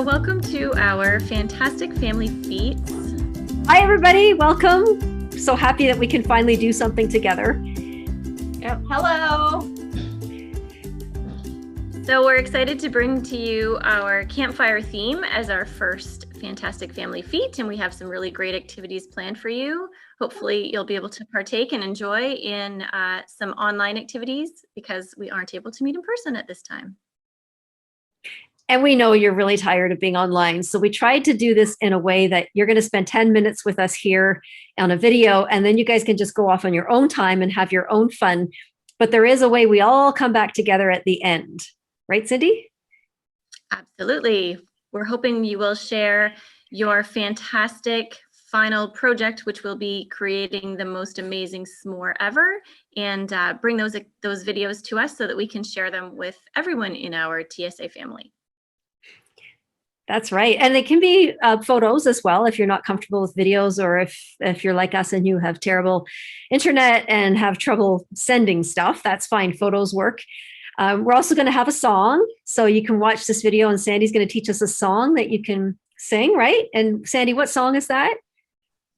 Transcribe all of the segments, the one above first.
welcome to our Fantastic Family Feats. Hi, everybody. Welcome. So happy that we can finally do something together. Yep. Hello. So we're excited to bring to you our Campfire theme as our first Fantastic Family Feat, and we have some really great activities planned for you. Hopefully you'll be able to partake and enjoy in some online activities because we aren't able to meet in person at this time. And we know you're really tired of being online. So we tried to do this in a way that you're going to spend 10 minutes with us here on a video, and then you guys can just go off on your own time and have your own fun. But there is a way we all come back together at the end. Right, Cindy? Absolutely. We're hoping you will share your fantastic final project, which will be creating the most amazing s'more ever, and bring those videos to us so that we can share them with everyone in our TSA family. That's right. And they can be photos as well if you're not comfortable with videos, or if you're like us and you have terrible internet and have trouble sending stuff, that's fine. Photos work. We're also going to have a song. So you can watch this video and Sandy's going to teach us a song that you can sing, right? And Sandy, what song is that?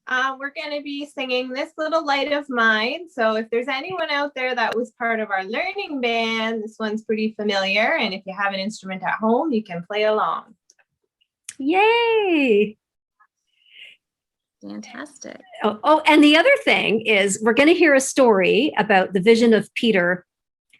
We're going to be singing This Little Light of Mine. So if there's anyone out there that was part of our learning band, this one's pretty familiar. And if you have an instrument at home, you can play along. Yay. Fantastic. Oh, and the other thing is we're going to hear a story about the vision of Peter.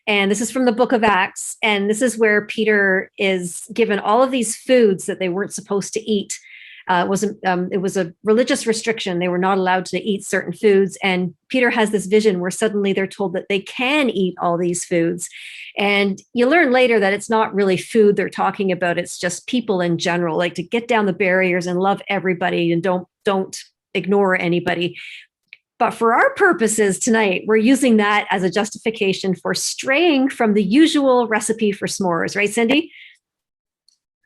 And this is from the book of Acts. And this is where Peter is given all of these foods that they weren't supposed to eat. It was a religious restriction. They were not allowed to eat certain foods. And Peter has this vision where suddenly they're told that they can eat all these foods. And you learn later that it's not really food they're talking about. It's just people in general, like to get down the barriers and love everybody and don't ignore anybody. But for our purposes tonight, we're using that as a justification for straying from the usual recipe for s'mores, right, Cindy?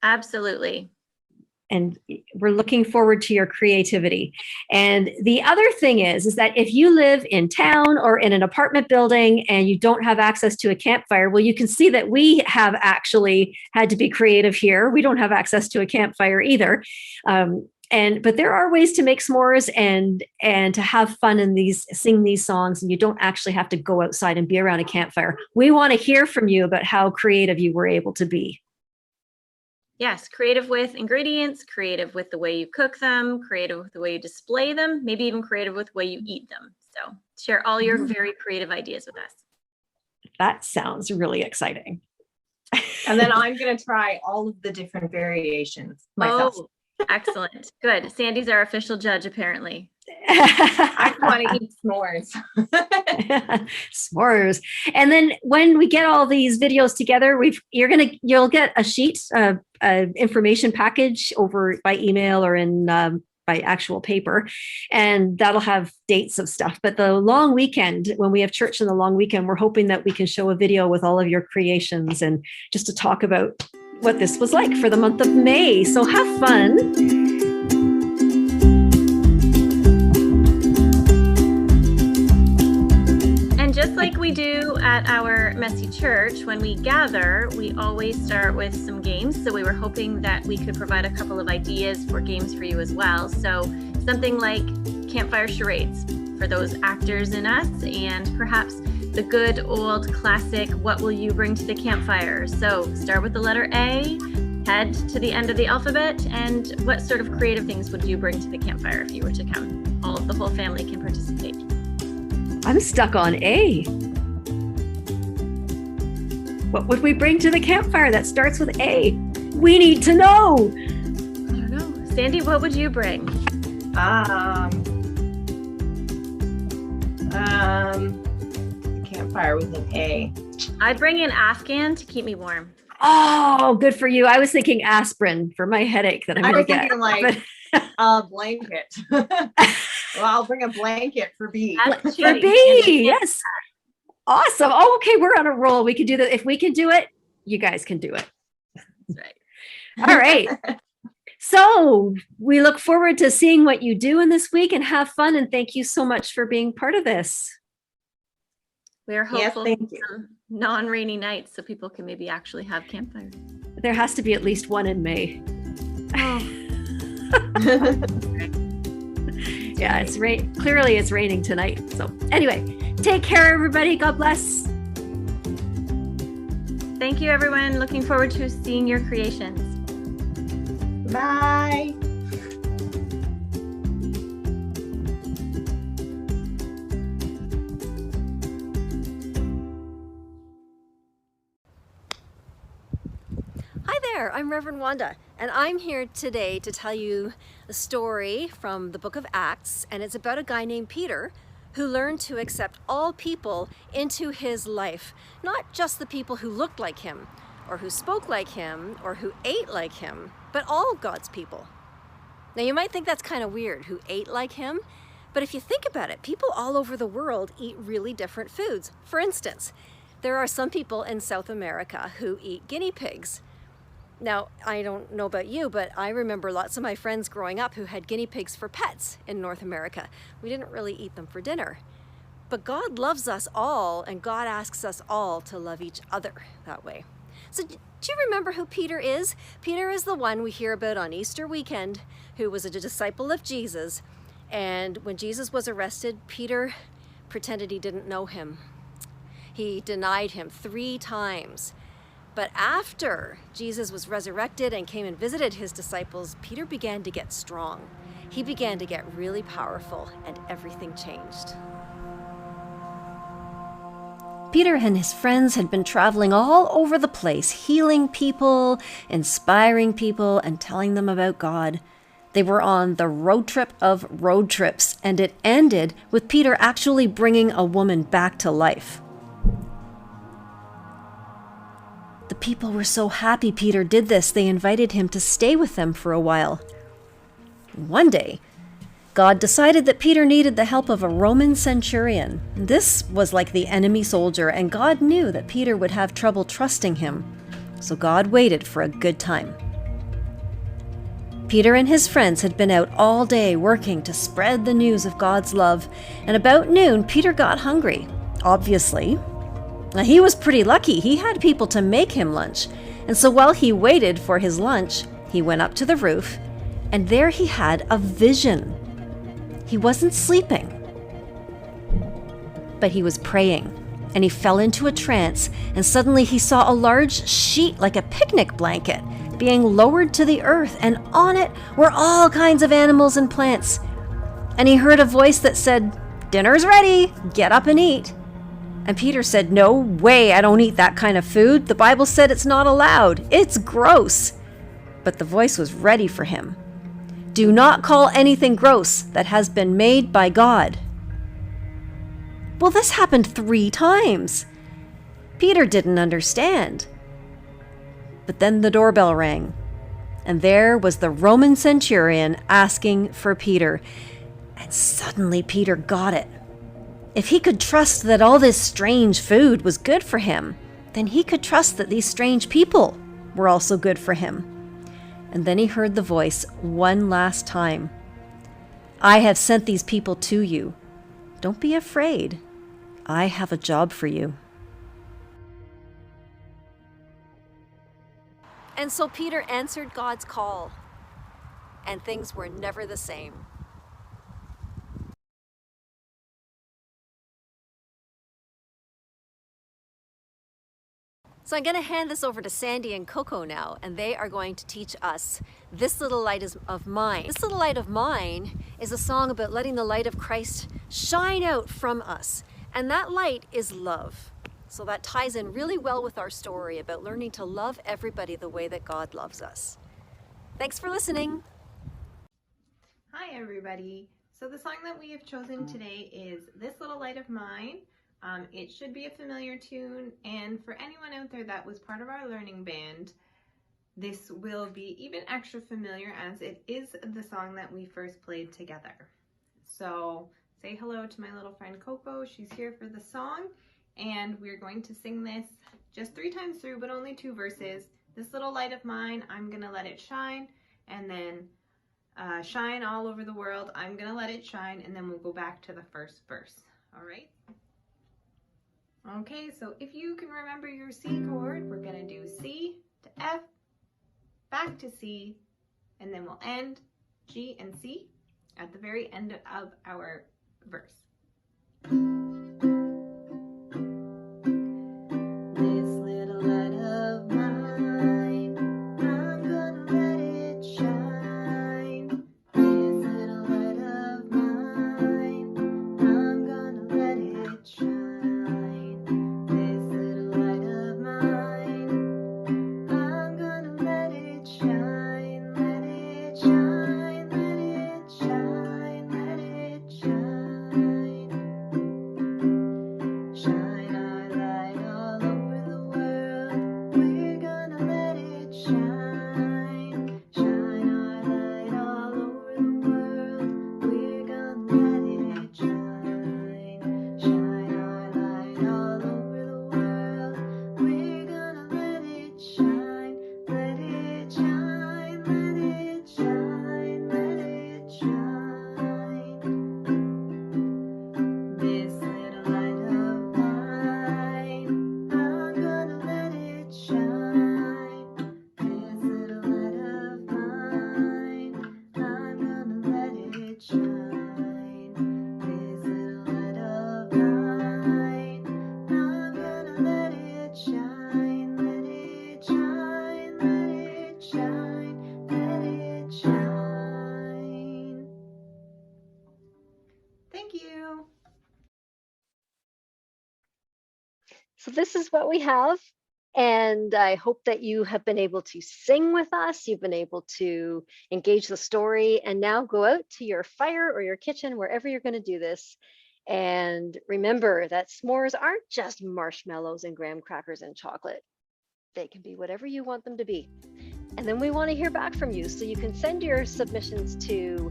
Absolutely. And we're looking forward to your creativity. And the other thing is that if you live in town or in an apartment building and you don't have access to a campfire, well, you can see that we have actually had to be creative here. We don't have access to a campfire either. But there are ways to make s'mores and to have fun in sing these songs, and you don't actually have to go outside and be around a campfire. We want to hear from you about how creative you were able to be. Yes, creative with ingredients, creative with the way you cook them, creative with the way you display them, maybe even creative with the way you eat them. So share all your very creative ideas with us. That sounds really exciting. And then I'm going to try all of the different variations myself. Oh, excellent. Good. Sandy's our official judge, apparently. I want to eat s'mores. S'mores. And then when we get all these videos together, you'll get a sheet, information package over by email or in by actual paper, and that'll have dates of stuff. But the long weekend, when we have church in the long weekend, we're hoping that we can show a video with all of your creations and just to talk about what this was like for the month of May. So have fun. Just like we do at our messy church, when we gather, we always start with some games. So we were hoping that we could provide a couple of ideas for games for you as well. So something like campfire charades for those actors in us, and perhaps the good old classic, what will you bring to the campfire? So start with the letter A, head to the end of the alphabet, and what sort of creative things would you bring to the campfire if you were to come? The whole family can participate. I'm stuck on A. What would we bring to the campfire that starts with A? We need to know. I don't know. Sandy, what would you bring? Campfire with an A. I'd bring an Afghan to keep me warm. Oh, good for you. I was thinking aspirin for my headache that I'm going to get. I was thinking a blanket. Well, I'll bring a blanket for B. For B, yes. Awesome. Oh, okay, we're on a roll. We can do that. If we can do it, you guys can do it. That's right. All right. So we look forward to seeing what you do in this week and have fun. And thank you so much for being part of this. We are hopeful for some non-rainy nights so people can maybe actually have campfires. There has to be at least one in May. Oh. Yeah, it's clearly it's raining tonight. So anyway, take care, everybody. God bless. Thank you, everyone. Looking forward to seeing your creations. Bye. Hi there, I'm Reverend Wanda, and I'm here today to tell you a story from the book of Acts, and it's about a guy named Peter who learned to accept all people into his life, not just the people who looked like him, or who spoke like him, or who ate like him, but all God's people. Now you might think that's kind of weird, who ate like him, but if you think about it, people all over the world eat really different foods. For instance, there are some people in South America who eat guinea pigs. Now, I don't know about you, but I remember lots of my friends growing up who had guinea pigs for pets in North America. We didn't really eat them for dinner. But God loves us all, and God asks us all to love each other that way. So do you remember who Peter is? Peter is the one we hear about on Easter weekend, who was a disciple of Jesus. And when Jesus was arrested, Peter pretended he didn't know him. He denied him 3 times. But after Jesus was resurrected and came and visited his disciples, Peter began to get strong. He began to get really powerful, and everything changed. Peter and his friends had been traveling all over the place, healing people, inspiring people, and telling them about God. They were on the road trip of road trips, and it ended with Peter actually bringing a woman back to life. The people were so happy Peter did this, they invited him to stay with them for a while. One day, God decided that Peter needed the help of a Roman centurion. This was like the enemy soldier, and God knew that Peter would have trouble trusting him, so God waited for a good time. Peter and his friends had been out all day working to spread the news of God's love, and about noon, Peter got hungry, obviously. Now, he was pretty lucky. He had people to make him lunch. And so while he waited for his lunch, he went up to the roof, and there he had a vision. He wasn't sleeping, but he was praying, and he fell into a trance, and suddenly he saw a large sheet like a picnic blanket being lowered to the earth, and on it were all kinds of animals and plants. And he heard a voice that said, "Dinner's ready, get up and eat." And Peter said, "No way, I don't eat that kind of food. The Bible said it's not allowed. It's gross." But the voice was ready for him. "Do not call anything gross that has been made by God." Well, this happened 3 times. Peter didn't understand. But then the doorbell rang, and there was the Roman centurion asking for Peter. And suddenly Peter got it. If he could trust that all this strange food was good for him, then he could trust that these strange people were also good for him. And then he heard the voice one last time. "I have sent these people to you. Don't be afraid. I have a job for you." And so Peter answered God's call, and things were never the same. So I'm going to hand this over to Sandy and Coco now, and they are going to teach us This Little Light of Mine. This Little Light of Mine is a song about letting the light of Christ shine out from us. And that light is love. So that ties in really well with our story about learning to love everybody the way that God loves us. Thanks for listening. Hi, everybody. So the song that we have chosen today is This Little Light of Mine. It should be a familiar tune, and for anyone out there that was part of our learning band, this will be even extra familiar as it is the song that we first played together. So say hello to my little friend Coco. She's here for the song, and we're going to sing this just 3 times through, but only 2 verses. This little light of mine, I'm gonna let it shine, and then shine all over the world, I'm gonna let it shine, and then we'll go back to the first verse. All right? Okay, so if you can remember your C chord, we're gonna do C to F, back to C, and then we'll end G and C at the very end of our verse. This little light of mine, I'm gonna let it shine. This little light of mine, I'm gonna let it shine. This little light of mine, I'm gonna let it shine, let it shine, let it shine, let it shine. Shine our light all over the world, we're gonna let it shine. Shine our light all over the world, we're gonna let it shine. Shine our light all over the world, we're gonna let it shine. Let it shine, let it shine, let it shine. This little light of mine, I'm gonna let it shine. This little light of mine, I'm gonna let it shine. This little light of mine, I'm gonna let it shine. Let it shine, let it shine, let it shine. Thank you. So this is what we have. And I hope that you have been able to sing with us. You've been able to engage the story, and now go out to your fire or your kitchen, wherever you're going to do this. And remember that s'mores aren't just marshmallows and graham crackers and chocolate. They can be whatever you want them to be. And then we want to hear back from you. So you can send your submissions to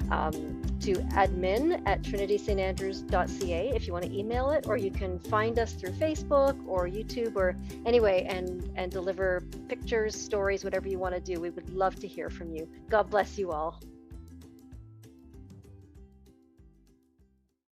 admin@trinitystandrews.ca if you want to email it, or you can find us through Facebook or YouTube or anyway, and deliver pictures, stories, whatever you want to do. We would love to hear from you. God bless you all.